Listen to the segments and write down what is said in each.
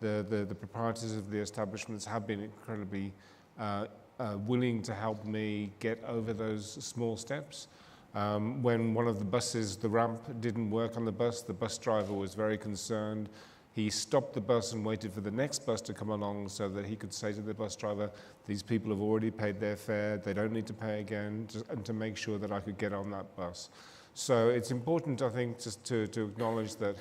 The proprietors of the establishments have been incredibly willing to help me get over those small steps. When one of the buses, the ramp didn't work on the bus driver was very concerned. He stopped the bus and waited for the next bus to come along so that he could say to the bus driver, these people have already paid their fare, they don't need to pay again, and to make sure that I could get on that bus. So it's important, I think, just to acknowledge that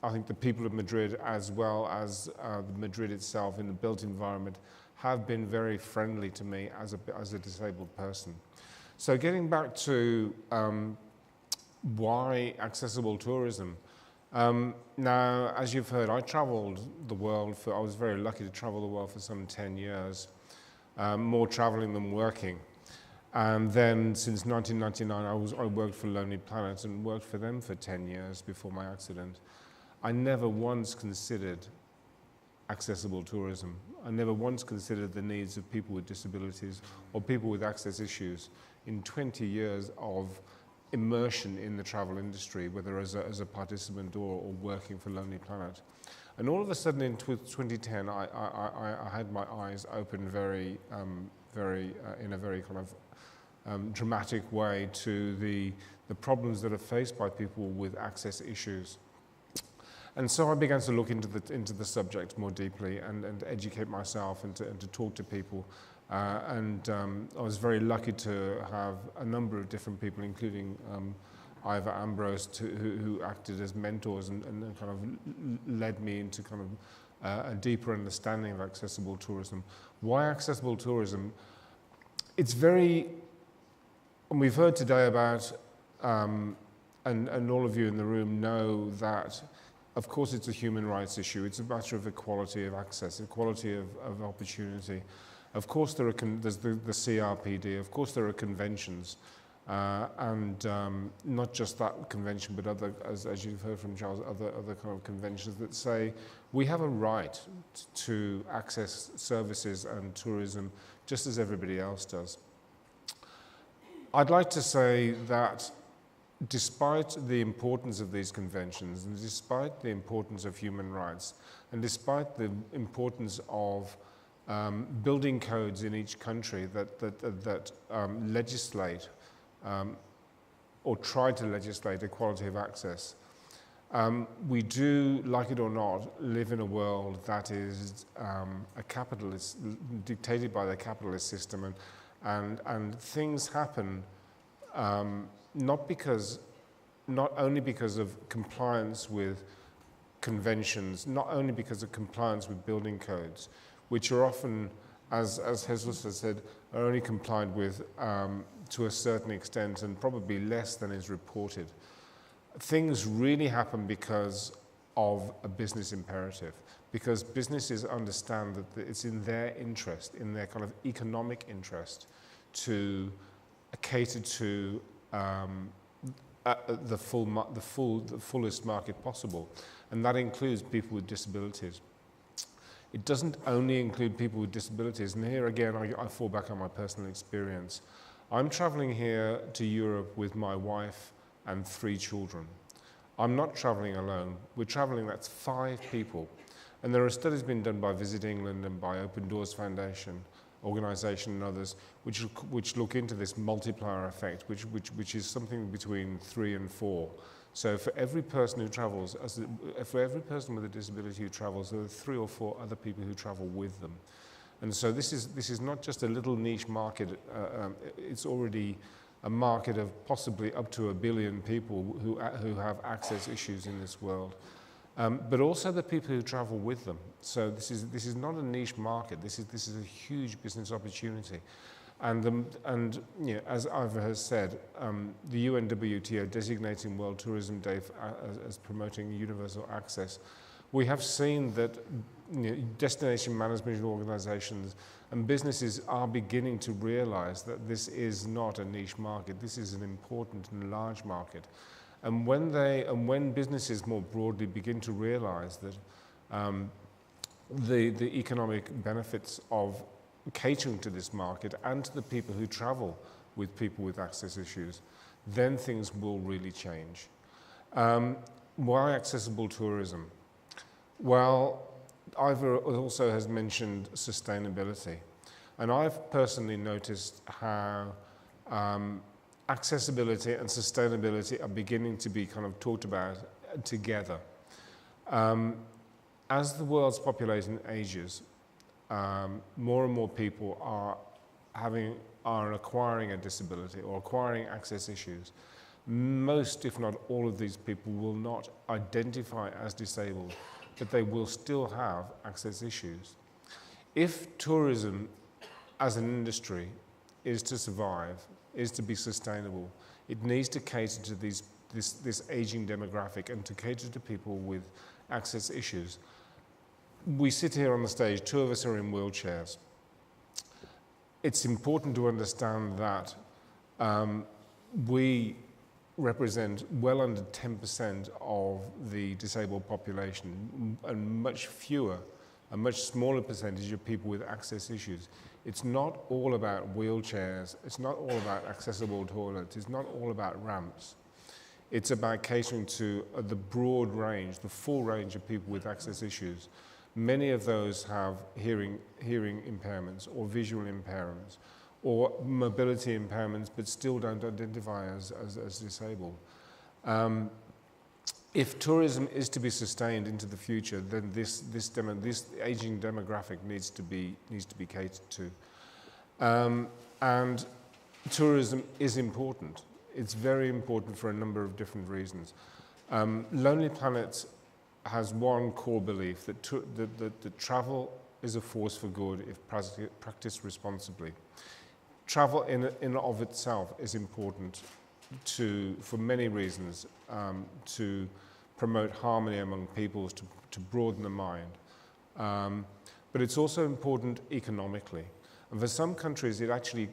I think the people of Madrid, as well as Madrid itself in the built environment, have been very friendly to me as a disabled person. So getting back to why accessible tourism. Now, as you've heard, I travelled the world I was very lucky to travel the world for some 10 years, more travelling than working. And then since 1999, I worked for Lonely Planet and worked for them for 10 years before my accident. I never once considered accessible tourism. I never once considered the needs of people with disabilities or people with access issues in 20 years of immersion in the travel industry, whether as a participant or working for Lonely Planet. And all of a sudden in 2010, I had my eyes open in a very kind of dramatic way to the problems that are faced by people with access issues. And so I began to look into the subject more deeply and educate myself and to talk to people. I was very lucky to have a number of different people, including Ivor Ambrose, who acted as mentors and kind of led me into kind of a deeper understanding of accessible tourism. Why accessible tourism? It's very, and we've heard today about, and all of you in the room know that, of course, it's a human rights issue. It's a matter of equality of access, equality of opportunity. Of course, there's the CRPD. Of course, there are conventions, and not just that convention, but other, as you've heard from Charles, other kind of conventions that say we have a right to access services and tourism just as everybody else does. I'd like to say that despite the importance of these conventions, and despite the importance of human rights, and despite the importance of building codes in each country that legislate or try to legislate equality of access, we do, like it or not, live in a world that is a capitalist, dictated by the capitalist system, and things happen not only because of compliance with conventions, not only because of compliance with building codes, which are often, as Jesús has said, are only complied with to a certain extent and probably less than is reported. Things really happen because of a business imperative, because businesses understand that it's in their interest, in their kind of economic interest, to cater to the fullest market possible, and that includes people with disabilities. It doesn't only include people with disabilities, and here again I fall back on my personal experience. I'm traveling here to Europe with my wife and 3 children. I'm not traveling alone. We're traveling, that's 5 people. And there are studies being done by Visit England and by Open Doors Foundation organisation and others, which look into this multiplier effect, which is something between 3 and 4. So for every person who travels, for every person with a disability who travels, there are 3 or 4 other people who travel with them. And so this is not just a little niche market. It's already a market of possibly up to 1 billion people who have access issues in this world. But also the people who travel with them. So this is not a niche market. This is a huge business opportunity, and you know, as Ivor has said, the UNWTO designating World Tourism Day as promoting universal access. We have seen that destination management organisations and businesses are beginning to realise that this is not a niche market. This is an important and large market. And when businesses more broadly begin to realise that the economic benefits of catering to this market and to the people who travel with people with access issues, then things will really change. Why accessible tourism? Well, Ivor also has mentioned sustainability. And I've personally noticed how accessibility and sustainability are beginning to be kind of talked about together. As the world's population ages, more and more people are acquiring a disability or acquiring access issues. Most, if not all of these people will not identify as disabled, but they will still have access issues. If tourism as an industry is to survive, is to be sustainable, it needs to cater to this aging demographic and to cater to people with access issues. We sit here on the stage, two of us are in wheelchairs. It's important to understand that we represent well under 10% of the disabled population and much fewer, a much smaller percentage of people with access issues. It's not all about wheelchairs, it's not all about accessible toilets, it's not all about ramps. It's about catering to the broad range, the full range of people with access issues. Many of those have hearing impairments or visual impairments or mobility impairments, but still don't identify as disabled. If tourism is to be sustained into the future, then this aging demographic needs to be catered to. And tourism is important. It's very important for a number of different reasons. Lonely Planet has one core belief that travel is a force for good if practiced responsibly. Travel in and of itself is important for many reasons, to promote harmony among peoples, to broaden the mind. But it's also important economically. And for some countries, it actually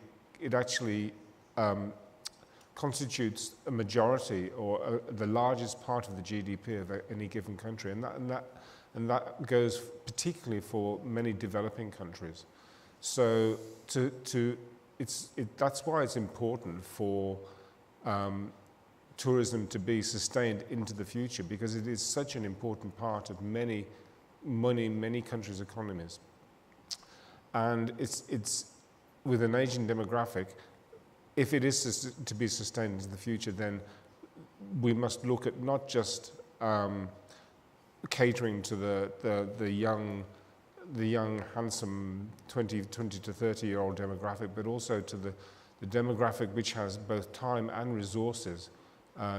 constitutes a majority or the largest part of the GDP of any given country, and that goes particularly for many developing countries. So that's why it's important for tourism to be sustained into the future, because it is such an important part of many countries' economies. And it's with an aging demographic. If it is to be sustained into the future, then we must look at not just catering to the young, handsome 20 to 30-year-old demographic, but also to the demographic which has both time and resources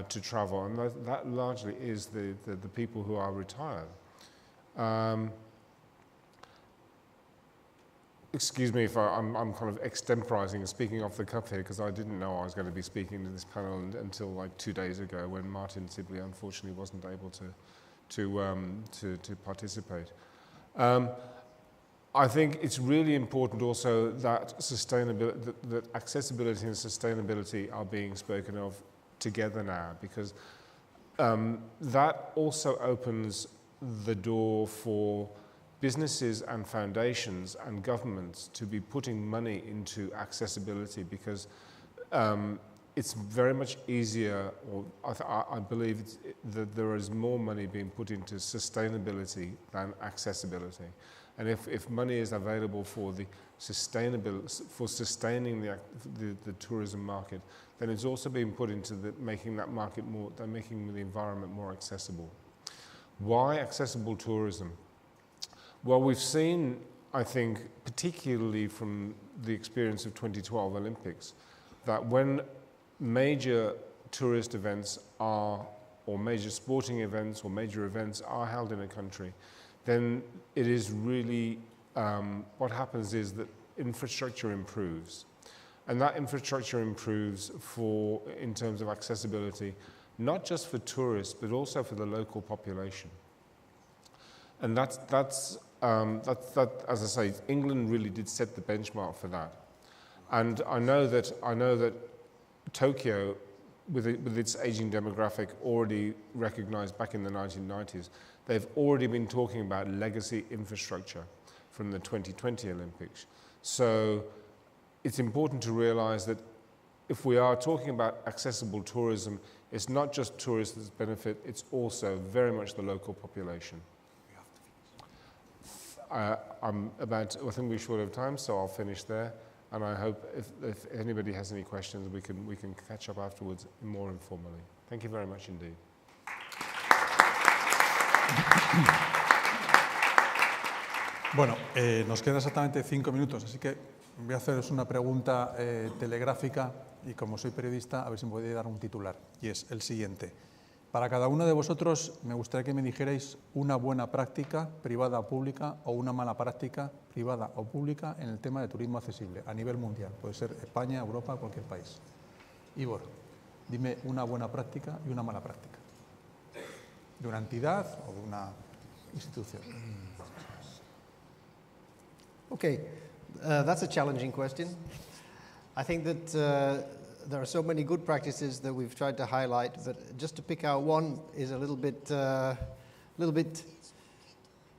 to travel, and that largely is the people who are retired. Excuse me if I'm kind of extemporizing and speaking off the cuff here, because I didn't know I was going to be speaking to this panel until like 2 days ago, when Martin simply unfortunately wasn't able to participate. I think it's really important also that that accessibility and sustainability are being spoken of together now, because that also opens the door for businesses and foundations and governments to be putting money into accessibility, because it's very much easier, or I believe that there is more money being put into sustainability than accessibility. And if money is available for sustaining the tourism market, then it's also being put into making that market making the environment more accessible. Why accessible tourism? Well, we've seen, I think, particularly from the experience of 2012 Olympics, that when major tourist events or major sporting events or major events are held in a country, then it is really, what happens is that infrastructure improves. And that infrastructure improves in terms of accessibility, not just for tourists, but also for the local population. And that's as I say, England really did set the benchmark for that. And I know that Tokyo, with its aging demographic, already recognized back in the 1990s, they've already been talking about legacy infrastructure from the 2020 Olympics. So it's important to realize that if we are talking about accessible tourism, it's not just tourists that benefit, it's also very much the local population. We have to I think we're short of time, so I'll finish there. And I hope if anybody has any questions, we can catch up afterwards more informally. Thank you very much indeed. Bueno, nos quedan exactamente 5 minutos, así que voy a haceros una pregunta telegráfica y como soy periodista, a ver si me podéis dar un titular. Y es el siguiente. Para cada uno de vosotros me gustaría que me dijerais una buena práctica, privada o pública, o una mala práctica, privada o pública, en el tema de turismo accesible a nivel mundial. Puede ser España, Europa, cualquier país. Ivor, dime una buena práctica y una mala práctica. ¿De una entidad o de una institución? Okay, that's a challenging question. I think that there are so many good practices that we've tried to highlight, but just to pick out one is a little bit.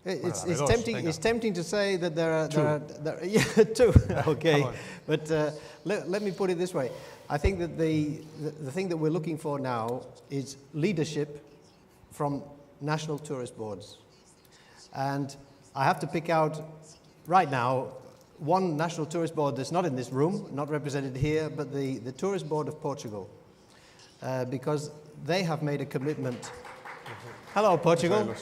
It's tempting to say that there are yeah, two. Okay, but let me put it this way. I think that the thing that we're looking for now is leadership from national tourist boards, and I have to pick out right now one national tourist board that's not in this room, not represented here, but the Tourist Board of Portugal, because they have made a commitment. Hello, Portugal.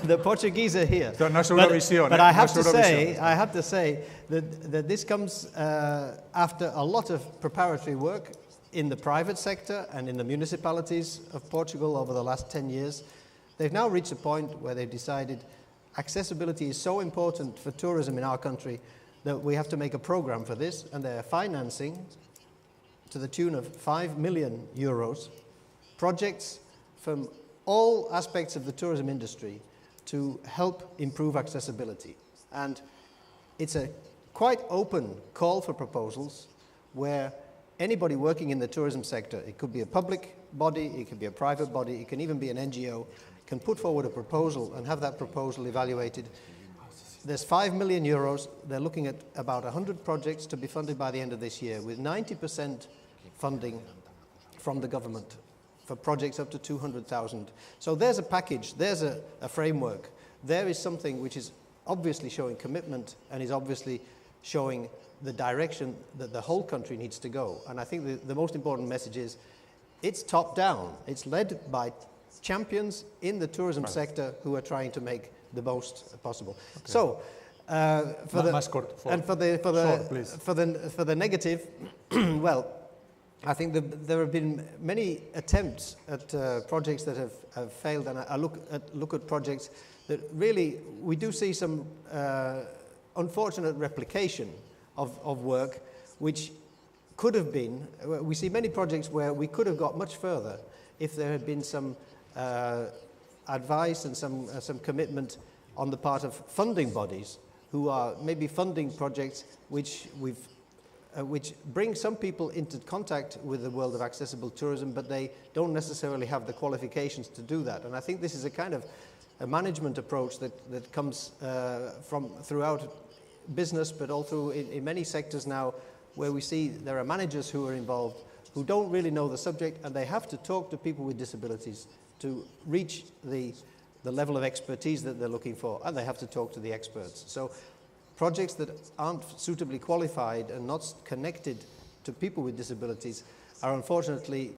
The Portuguese are here. But I have to say that this comes after a lot of preparatory work in the private sector and in the municipalities of Portugal over the last 10 years. They've now reached a point where they've decided accessibility is so important for tourism in our country that we have to make a program for this, and they're financing, to the tune of 5 million euros, projects from all aspects of the tourism industry to help improve accessibility. And it's a quite open call for proposals where anybody working in the tourism sector, it could be a public body, it could be a private body, it can even be an NGO, can put forward a proposal and have that proposal evaluated. There's 5 million euros. They're looking at about 100 projects to be funded by the end of this year, with 90% funding from the government for projects up to 200,000. So there's a package, there's a framework. There is something which is obviously showing commitment and is obviously showing the direction that the whole country needs to go. And I think the most important message is it's top down. It's led by champions in the tourism sector who are trying to make the most possible. Okay. So, for the negative, well, I think there have been many attempts at projects that have failed, and I look at projects that really we do see some unfortunate replication of work, which could have been. We see many projects where we could have got much further if there had been some advice and some commitment on the part of funding bodies who are maybe funding projects which bring some people into contact with the world of accessible tourism, but they don't necessarily have the qualifications to do that. And I think this is a kind of a management approach that comes from throughout business, but also in many sectors now, where we see there are managers who are involved who don't really know the subject, and they have to talk to people with disabilities to reach the level of expertise that they're looking for, and they have to talk to the experts. So projects that aren't suitably qualified and not connected to people with disabilities are unfortunately